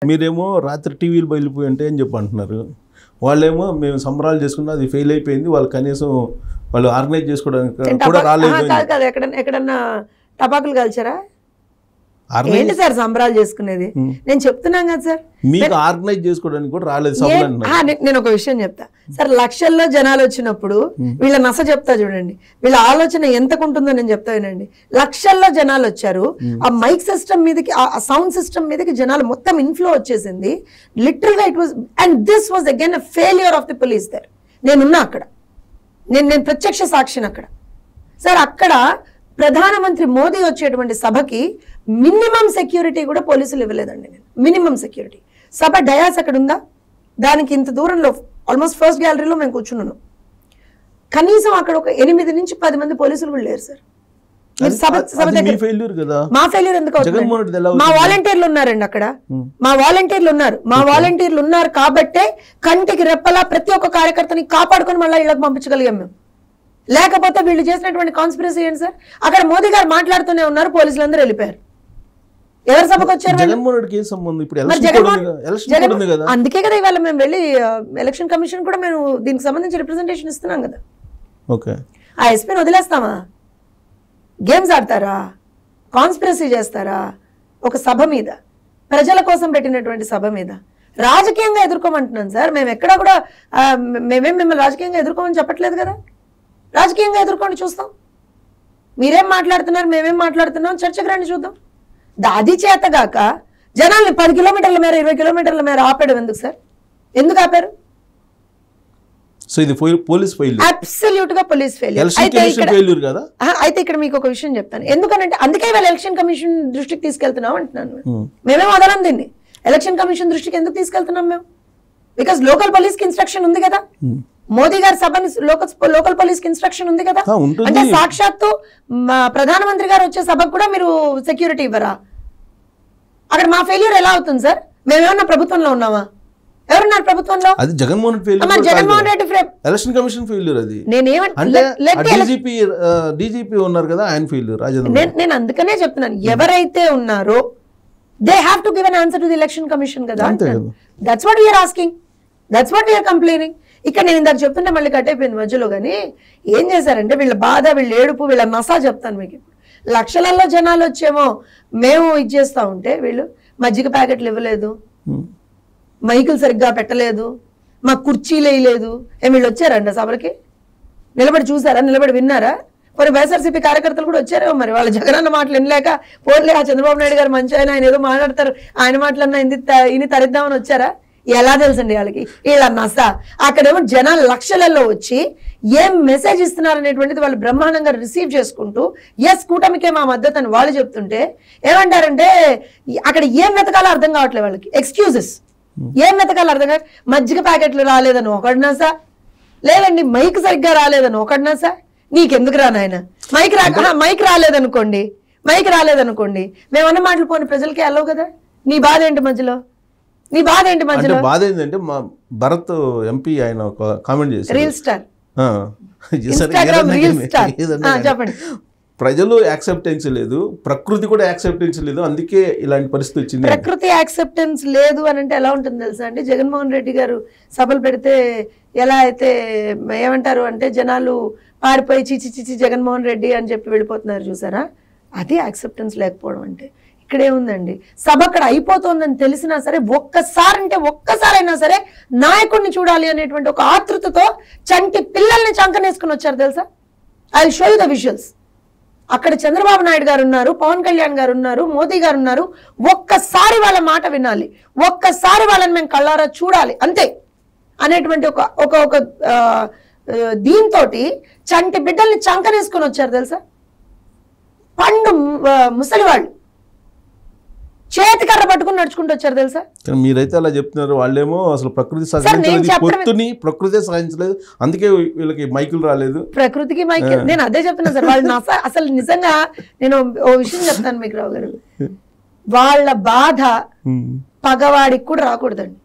మీరేమో రాత్రి టీవీలు బయలుపోయి ఉంటాయి అని చెప్పి అంటున్నారు. వాళ్ళేమో మేము సంబరాలు చేసుకున్నా అది ఫెయిల్ అయిపోయింది, వాళ్ళు కనీసం వాళ్ళు ఆర్గనైజ్ చేసుకోవడానికి కూడా రాలేదు. ఎక్కడన్నా టపాకులు కాల్చారా? ఏంటి సార్ సంబరాలు చేసుకునేది? నేను చెప్తున్నాను కదా సార్, మీకు ఆర్గనైజ్ చేసుకోవడానికి కూడా రాలేదు. నేను ఒక విషయం చెప్తా సార్, లక్షల్లో జనాలు వచ్చినప్పుడు వీళ్ళ నస చెప్తా చూడండి, వీళ్ళ ఆలోచన ఎంతకుంటుందో నేను చెప్తా వినండి. లక్షల్లో జనాలు వచ్చారు, ఆ మైక్ సిస్టమ్ మీదకి, ఆ సౌండ్ సిస్టమ్ మీదకి జనాలు మొత్తం ఇన్ఫ్లో వచ్చేసింది లిటరల్ గా. It was and this was again a failure of the police there. నేనున్నా అక్కడ, నేను ప్రత్యక్ష సాక్షిని అక్కడ సార్. అక్కడ ప్రధానమంత్రి మోదీ వచ్చేటువంటి సభకి మినిమం సెక్యూరిటీ కూడా పోలీసులు ఇవ్వలేదండి. నేను మినిమం సెక్యూరిటీ, సభ డయాస్ అక్కడ ఉందా, దానికి ఇంత దూరంలో ఆల్మోస్ట్ ఫస్ట్ గ్యాలరీలో మేము కూర్చున్నాను. కనీసం అక్కడ ఒక 8 నుంచి 10 మంది పోలీసులు కూడా లేరు సార్. మా ఫెయిల్యూర్ ఎందుకు అవుతుంది? మా వాలంటీర్లు ఉన్నారండి అక్కడ, మా వాలంటీర్లు ఉన్నారు కాబట్టే కంటికి రెప్పలా ప్రతి ఒక్క కార్యకర్తని కాపాడుకొని మళ్ళీ ఇళ్ళకి పంపించగలిగాం మేము. లేకపోతే వీళ్ళు చేసినటువంటి కాన్స్పిరసీ ఏంటి సార్? అక్కడ మోదీ గారు మాట్లాడుతూనే ఉన్నారు, పోలీసులందరూ వెళ్ళిపోయారు. ఎవరి సభకు వచ్చారు? అందుకే కదా ఇవాళ మేము వెళ్ళి ఎలక్షన్ కమిషన్ కూడా మేము దీనికి సంబంధించి రిప్రజెంటేషన్ ఇస్తున్నాం కదా. ఆ ఎస్పీని వదిలేస్తామా? గేమ్స్ ఆడతారా? కాన్స్పిరసీ చేస్తారా? ఒక సభ మీద, ప్రజల కోసం పెట్టినటువంటి సభ మీద రాజకీయంగా ఎదుర్కోమంటున్నాను సార్. మేము ఎక్కడా కూడా మేమేం మిమ్మల్ని రాజకీయంగా ఎదుర్కోమని చెప్పట్లేదు కదా. రాజకీయంగా ఎదుర్కొని చూస్తాం, మీరేం మాట్లాడుతున్నారు, మేమేం మాట్లాడుతున్నాం, చర్చకు రండి చూద్దాం. అది చేతగాక జనాల్ని 10 కిలోమీటర్ల మేర 20 కిలోమీటర్ల మేర ఆపేయడం ఎందుకు సార్? ఎందుకు ఆపారు? సో ఇది పోలీస్ ఫెయిల్యూర్, అబ్సల్యూట్ గా పోలీస్ ఫెయిల్యూర్. అయితే ఇక్కడ మీకు ఒక విషయం చెప్తాను, ఎందుకనంటే అందుకే ఇవాళ ఎలక్షన్ కమిషన్ దృష్టికి తీసుకెళ్తున్నాం అంటున్నాను. మేమేం వదలం దీన్ని. ఎలక్షన్ కమిషన్ దృష్టికి ఎందుకు తీసుకెళ్తున్నాం మేము? బికాస్ లోకల్ పోలీస్ కి ఇన్స్ట్రక్షన్ ఉంది కదా, మోదీ గారి సభని లోకల్ పోలీస్ కి ఇన్స్ట్రక్షన్ ఉంది కదా. అంటే సాక్షాత్తు ప్రధానమంత్రి గారు వచ్చే సభకు కూడా మీరు సెక్యూరిటీ ఇవ్వరా? అక్కడ మా ఫెయిల్యూర్ ఎలా అవుతుంది సార్? మేమేమన్నా ప్రభుత్వంలో ఉన్నామా? ఎవరున్నారు ప్రభుత్వంలో? అది Jaganmohan Reddy election commission failure. అది డీజీపీ ఉన్నారు కదా, ఆయన ఫెయిల్యూర్. నేను అందుకనే చెప్తున్నాను, ఎవరైతే ఉన్నారో they have to give an answer to the election commission కదా. That's what we are asking, that's what we are complaining. ఇక్కడ నేను ఇందాక చెప్తుంటే మళ్ళీ కట్ అయిపోయింది మధ్యలో. కానీ ఏం చేశారంటే వీళ్ళ బాధ, వీళ్ళ ఏడుపు, వీళ్ళ నసా చెప్తాను మీకు. లక్షలలో జనాలు వచ్చేమో మేము ఇచ్చేస్తా ఉంటే వీళ్ళు మజ్జిగ ప్యాకెట్లు ఇవ్వలేదు, మైకులు సరిగ్గా పెట్టలేదు, మా కుర్చీలు వేయలేదు. వీళ్ళు వచ్చారండి సభలకి? నిలబడి చూసారా? నిలబడి విన్నారా? మరి వైఎస్ఆర్సీపీ కార్యకర్తలు కూడా వచ్చారేమో. మరి వాళ్ళ జగనన్న మాటలు వినలేక పోర్లే ఆ చంద్రబాబు నాయుడు గారు మంచి ఆయన ఏదో మాట్లాడతారు, ఆయన మాటలన్నా ఇని తరిద్దామని వచ్చారా? ఎలా తెలుసండి వాళ్ళకి వీళ్ళ నస? అక్కడేమో జనాలు లక్షలలో వచ్చి ఏం మెసేజ్ ఇస్తున్నారు అనేటువంటిది వాళ్ళు బ్రహ్మాండంగా రిసీవ్ చేసుకుంటూ ఎస్ కూటమికే మా మద్దతు అని వాళ్ళు చెప్తుంటే ఏమంటారంటే అక్కడ ఏం వెతకాలో అర్థం కావట్లేదు వాళ్ళకి. ఎక్స్క్యూజెస్ ఏం వెతకాలో అర్థం కాదు. మజ్జిగ ప్యాకెట్లు రాలేదని ఒకటి నస, లేదండి మైక్ సరిగ్గా రాలేదని ఒకటి నస. నీకెందుకు రా నాయన మైక్ రాలేదనుకోండి, మేమన్న మాటలు పోనీ ప్రజలకి అలవు కదా. నీ బాధ ఏంటి మధ్యలో? బాధ ఏంటంటే మా భరత్ ఎంపీ ఆయన ఒక కామెంట్ చేశారు, రీల్ స్టార్ చెప్పండి, ప్రజలు యాక్సెప్టెన్స్ లేదు, ప్రకృతి కూడా యాక్సెప్టెన్స్ లేదు, అందుకే ఇలాంటి పరిస్థితి వచ్చింది. ప్రకృతి యాక్సెప్టెన్స్ లేదు అని అంటే ఎలా ఉంటుంది తెలుసా అండి? జగన్మోహన్ రెడ్డి గారు సభలు పెడితే ఎలా అయితే ఏమంటారు అంటే జనాలు పారిపోయి చిచి జగన్మోహన్ రెడ్డి అని చెప్పి వెళ్ళిపోతున్నారు చూసారా? అది యాక్సెప్టెన్స్ లేకపోవడం అంటే. ఇక్కడేముందండి, సభ అక్కడ అయిపోతుందని తెలిసినా సరే ఒక్కసారైనా సరే నాయకుడిని చూడాలి అనేటువంటి ఒక ఆతృతతో చంటి పిల్లల్ని చంకనేసుకుని వచ్చారు తెలుసా. I will show you the visuals. అక్కడ చంద్రబాబు నాయుడు గారు ఉన్నారు, పవన్ కళ్యాణ్ గారు ఉన్నారు, మోదీ గారు ఉన్నారు. ఒక్కసారి వాళ్ళ మాట వినాలి, ఒక్కసారి వాళ్ళని మేము కళ్ళారా చూడాలి అంతే అనేటువంటి ఒక దీంతో చంటి బిడ్డల్ని చంకనేసుకుని వచ్చారు తెలుసా. పండు ముసలివాళ్ళు చేతికర్ర పట్టుకుని నడుచుకుంటూ వచ్చారు తెలుసా. మీరైతే అలా చెప్తున్నారు, వాళ్ళేమో అసలు ప్రకృతి ప్రకృతి సాధించలేదు, అందుకే వీళ్ళకి మైకులు రాలేదు. ప్రకృతికి మైకులు, నేను అదే చెప్తున్నా సార్. వాళ్ళు అసలు నిజంగా నేను ఓ విషయం చెప్తాను మీకు రావు గారు, వాళ్ళ బాధ పగవాడికి కూడా రాకూడదండి.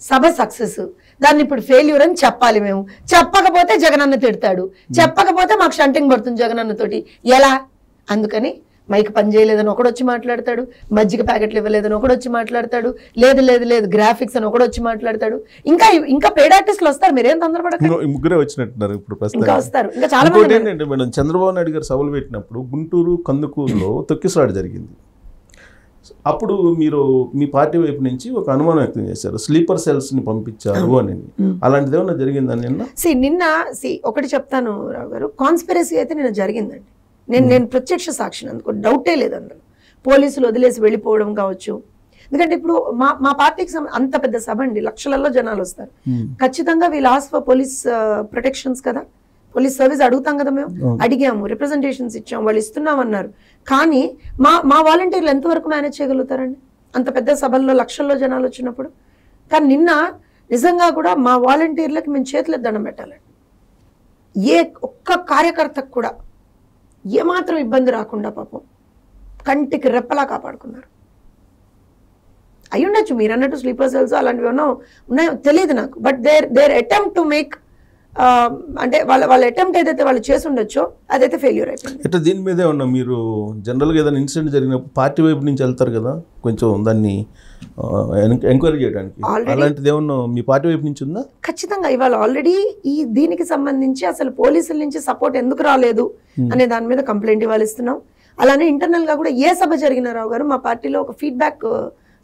సభ సక్సెస్, దాన్ని ఇప్పుడు ఫెయిల్యూర్ అని చెప్పాలి మేము. చెప్పకపోతే జగనన్న తిడతాడు, చెప్పకపోతే మాకు షంటింగ్ పడుతుంది జగనన్నతోటి. ఎలా? అందుకని మైక్ పని చేయలేదని ఒకడు వచ్చి మాట్లాడతాడు, మజ్జిగ ప్యాకెట్లు ఇవ్వలేదని ఒకడు వచ్చి మాట్లాడతాడు, లేదు గ్రాఫిక్స్ అని ఒకడు వచ్చి మాట్లాడతాడు. ఇంకా పెయిడ్ ఆర్టిస్టులు వస్తారు, మీరేం తొందరపడకండి. ముగ్గురే వచ్చినట్టున్నారు ఇప్పుడు ఇంకా వస్తారు, ఇంకా చాలా మంది. ఏంటంటే మేడం, చంద్రబాబు నాయుడు గారు సభలు పెట్టినప్పుడు గుంటూరు కందుకూరులో తొక్కిసలాట జరిగింది. అప్పుడు మీరు మీ పార్టీ వైపు నుంచి ఒక అనుమానం వ్యక్తం చేశారు, స్లీపర్ సెల్స్ ని పంపించారు అని. అలాంటిది ఏమన్నా జరిగిందని నిన్న? ఒకటి చెప్తాను రావు గారు, కాన్స్పిరసీ అయితే నిన్న జరిగిందండి. నేను ప్రత్యక్ష సాక్షిని, అందుకో డౌటే లేదు అందులో. పోలీసులు వదిలేసి వెళ్ళిపోవడం కావచ్చు. ఎందుకంటే ఇప్పుడు మా పార్టీకి అంత పెద్ద సభ అండి, లక్షలలో జనాలు వస్తారు. ఖచ్చితంగా వీళ్ళు ఆస్ ఫర్ పోలీస్ ప్రొటెక్షన్స్ కదా, పోలీస్ సర్వీస్ అడుగుతాం కదా, మేము అడిగాము, రిప్రజెంటేషన్స్ ఇచ్చాము, వాళ్ళు ఇస్తున్నామన్నారు. కానీ మా వాలంటీర్లు ఎంతవరకు మేనేజ్ చేయగలుగుతారండి అంత పెద్ద సభల్లో లక్షల్లో జనాలు వచ్చినప్పుడు? కానీ నిన్న నిజంగా కూడా మా వాలంటీర్లకు మేము చేతులకు దండం పెట్టాలండి. ఏ ఒక్క కార్యకర్తకు కూడా ఏమాత్రం ఇబ్బంది రాకుండా పాపం కంటికి రెప్పలా కాపాడుకున్నారు. అయి ఉండొచ్చు మీరు అన్నట్టు స్లీపర్ సెల్స్ అలాంటివి ఏమన్నా ఉన్నాయో తెలియదు నాకు, but there attempt to make, అంటే వాళ్ళ అటెంప్ట్ ఏదైతే వాళ్ళు చేసి ఉండొచ్చో అదైతే ఫెయిల్యూర్ అయిపోయింది. అంటే దీని మీదే ఉన్నా మీరు జనరల్గా ఏదైనా ఇన్సిడెంట్ జరిగినప్పుడు పార్టీ వైపు నుంచి వెళ్తారు కదా కొంచెం దాన్ని ఎంక్వైరీ చేయడానికి, అలాంటిది ఏమన్నా మీ పార్టీ వైపు నుంచి ఉందా? ఖచ్చితంగా ఇవాళ ఆల్రెడీ దీనికి సంబంధించి అసలు పోలీసుల నుంచి సపోర్ట్ ఎందుకు రాలేదు అనే దాని మీద కంప్లైంట్ ఇవాళ ఇస్తున్నాం. అలానే ఇంటర్నల్ గా కూడా ఏ సభ జరిగిన రావు గారు మా పార్టీలో ఒక ఫీడ్బ్యాక్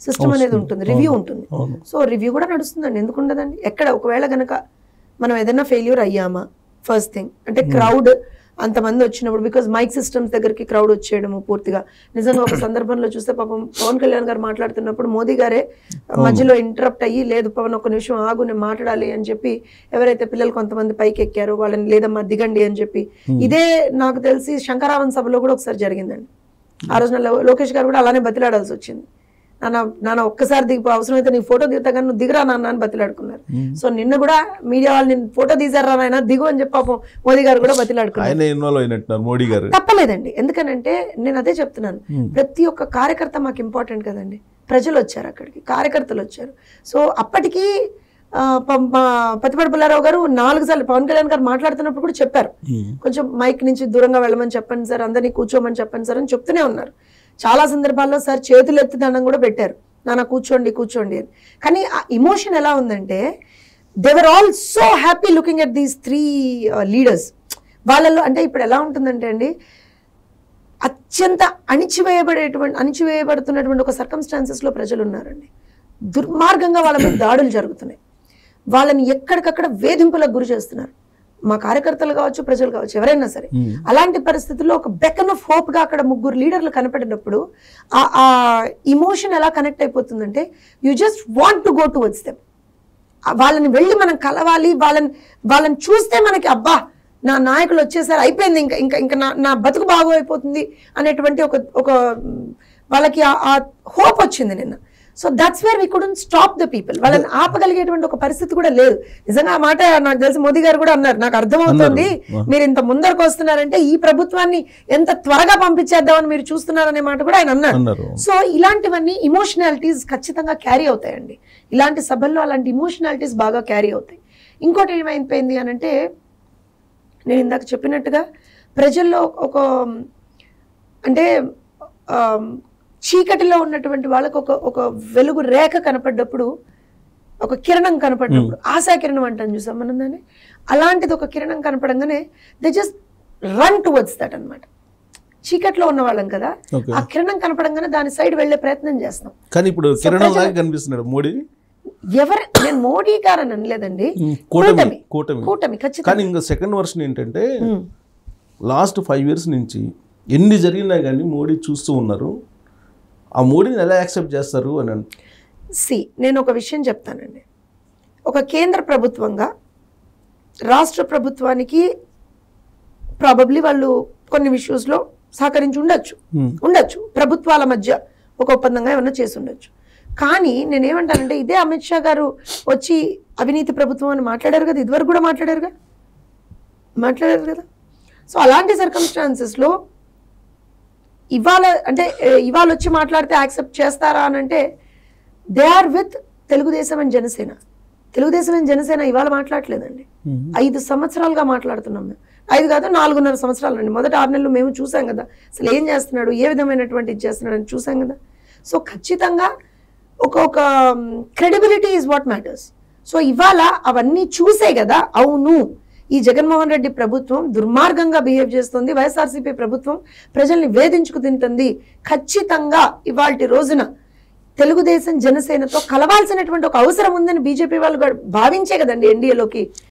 సిస్టమ్ అనేది ఉంటుంది, రివ్యూ ఉంటుంది. సో రివ్యూ కూడా నడుస్తుందండి, ఎందుకు ఉండదండి? ఎక్కడ ఒకవేళ గనక మనం ఏదైనా ఫెయిల్యూర్ అయ్యామా, ఫస్ట్ థింగ్ అంటే క్రౌడ్ అంతమంది వచ్చినప్పుడు, బికాజ్ మైక్ సిస్టమ్స్ దగ్గరికి క్రౌడ్ వచ్చేయడము పూర్తిగా. నిజంగా ఒక సందర్భంలో చూస్తే పాపం పవన్ కళ్యాణ్ గారు మాట్లాడుతున్నప్పుడు మోదీ గారే మధ్యలో ఇంటరప్ట్ అయ్యి, లేదు పవన్ ఒక నిమిషం ఆగు నేను మాట్లాడాలి అని చెప్పి ఎవరైతే పిల్లలు కొంతమంది పైకి ఎక్కారో వాళ్ళని లేదమ్మా దిగండి అని చెప్పి. ఇదే నాకు తెలిసి శంకరావన్ సభలో కూడా ఒకసారి జరిగిందండి. ఆ రోజున లోకేష్ గారు కూడా అలానే బతిలాడాల్సి వచ్చింది. నాన్న ఒక్కసారి దిగిపో, అవసరమైతే నీ ఫోటో దిగుతా కానీ నువ్వు దిగరా నాన్న అని బతిలాడుకున్నారు. సో నిన్న కూడా మీడియా వాళ్ళు నేను ఫోటో తీసారా నాయన దిగు అని చెప్పి పాపం మోదీ గారు కూడా బతిలాడుకున్నారు. తప్పలేదండి, ఎందుకనంటే నేను అదే చెప్తున్నాను, ప్రతి ఒక్క కార్యకర్త మాకు ఇంపార్టెంట్ కదండి. ప్రజలు వచ్చారు అక్కడికి, కార్యకర్తలు వచ్చారు. సో అప్పటికి పతిపాటి పుల్లారావు గారు 4 సార్లు పవన్ కళ్యాణ్ గారు మాట్లాడుతున్నప్పుడు కూడా చెప్పారు, కొంచెం మైక్ నుంచి దూరంగా వెళ్ళమని చెప్పండి సార్, అందరినీ కూర్చోమని చెప్పండి సార్ అని చెప్తూనే ఉన్నారు. చాలా సందర్భాల్లో సార్ చేతులు ఎత్తి దండం కూడా పెట్టారు, నాన్న కూర్చోండి అని. కానీ ఆ ఇమోషన్ ఎలా ఉందంటే they were all so happy looking at these 3 leaders. వాళ్ళల్లో అంటే ఇప్పుడు ఎలా ఉంటుందంటే అండి, అత్యంత అణిచివేయబడుతున్నటువంటి ఒక సర్కమ్స్టాన్సెస్లో ప్రజలు ఉన్నారండి. దుర్మార్గంగా వాళ్ళ మీద దాడులు జరుగుతున్నాయి, వాళ్ళని ఎక్కడికక్కడ వేధింపులకు గురి చేస్తున్నారు. మా కార్యకర్తలు కావచ్చు, ప్రజలు కావచ్చు, ఎవరైనా సరే. అలాంటి పరిస్థితుల్లో ఒక బెకన్ ఆఫ్ హోప్ గా అక్కడ 3 లీడర్లు కనపడినప్పుడు ఆ ఇమోషన్ ఎలా కనెక్ట్ అయిపోతుందంటే you just want to go towards them. వాళ్ళని వెళ్ళి మనం కలవాలి, వాళ్ళని చూస్తే మనకి అబ్బా నా నాయకులు వచ్చేసారి అయిపోయింది, ఇంకా నా బతుకు బాగు అయిపోతుంది అనేటువంటి ఒక వాళ్ళకి ఆ హోప్ వచ్చింది నిన్న. So that's where we couldn't stop the people. వాళ్ళని ఆపగలిగేటువంటి ఒక పరిస్థితి కూడా లేదు. నిజంగా ఆ మాట నాకు తెలిసి మోదీ గారు కూడా అన్నారు, నాకు అర్థమవుతుంది మీరు ఇంత ముందరకు వస్తున్నారంటే ఈ ప్రభుత్వాన్ని ఎంత త్వరగా పంపించేద్దామని మీరు చూస్తున్నారనే మాట కూడా ఆయన అన్నారు. సో ఇలాంటివన్నీ ఇమోషనాలిటీస్ ఖచ్చితంగా క్యారీ అవుతాయండి. ఇలాంటి సభల్లో అలాంటి ఇమోషనాలిటీస్ బాగా క్యారీ అవుతాయి. ఇంకోటి ఏమైపోయింది అని అంటే, నేను ఇందాక చెప్పినట్టుగా ప్రజల్లో ఒక అంటే చీకటిలో ఉన్నటువంటి వాళ్ళకు ఒక వెలుగు రేఖ కనపడ్డప్పుడు, ఒక కిరణం కనపడినప్పుడు, ఆశా కిరణం అంటాను చూసాం మనం దాన్ని, అలాంటిది ఒక కిరణం కనపడంగానే they just run towards that అనమాట. చీకట్లో ఉన్న వాళ్ళం కదా, ఆ కిరణం కనపడంగానే దాని సైడ్ వెళ్లే ప్రయత్నం చేస్తాం. కానీ ఇప్పుడు కిరణం లాగా కనిపిస్తున్నాడు మోడీ. నేను మోడీ గారు అని అనలేదండి, కూటమి ఖచ్చితంగా. కానీ ఇంకా సెకండ్ వర్షన్ ఏంటంటే లాస్ట్ 5 years నుంచి ఎన్ని జరిగినా కానీ మోడీ చూస్తూ ఉన్నారు. ఆ మోడీని ఎలా యాక్సెప్ట్ చేస్తారు అని నేను ఒక విషయం చెప్తానండి. ఒక కేంద్ర ప్రభుత్వంగా రాష్ట్ర ప్రభుత్వానికి ప్రాబబ్లీ వాళ్ళు కొన్ని ఇష్యూస్లో సహకరించి ఉండొచ్చు, ప్రభుత్వాల మధ్య ఒక ఒప్పందంగా ఏమన్నా చేసి ఉండొచ్చు. కానీ నేనేమంటానంటే, ఇదే అమిత్ షా గారు వచ్చి అవినీతి ప్రభుత్వం అని మాట్లాడారు కదా, ఇదివరకు కూడా మాట్లాడారు కదా. సో అలాంటి సర్కమ్స్టాన్సెస్లో ఇవాళ వచ్చి మాట్లాడితే యాక్సెప్ట్ చేస్తారా అని అంటే, they are with Telugu Desam and Janasena. Telugu Desam and Janasena ఇవాళ మాట్లాడలేదండి. 5 సంవత్సరాలుగా మాట్లాడుతున్నాం మేము. 5 కాదు 4.5 సంవత్సరాలు అండి. మొదటి 6 నెలలు మేము చూసాం కదా అసలు ఏం చేస్తున్నాడు, ఏ విధమైనటువంటి ఇది చేస్తున్నాడు అని చూసాం కదా. సో ఖచ్చితంగా ఒక credibility is what matters. So ఇవాళ అవన్నీ చూసే కదా అవును ఈ జగన్మోహన్ రెడ్డి ప్రభుత్వం దుర్మార్గంగా బిహేవ్ చేస్తుంది, వైఎస్ఆర్సీపీ ప్రభుత్వం ప్రజల్ని వేధించుకు తింటుంది, ఖచ్చితంగా ఇవాల్టి రోజున తెలుగుదేశం జనసేనతో కలవాల్సినటువంటి ఒక అవసరం ఉందని బీజేపీ వాళ్ళు భావించే కదండి ఎన్డీఏలోకి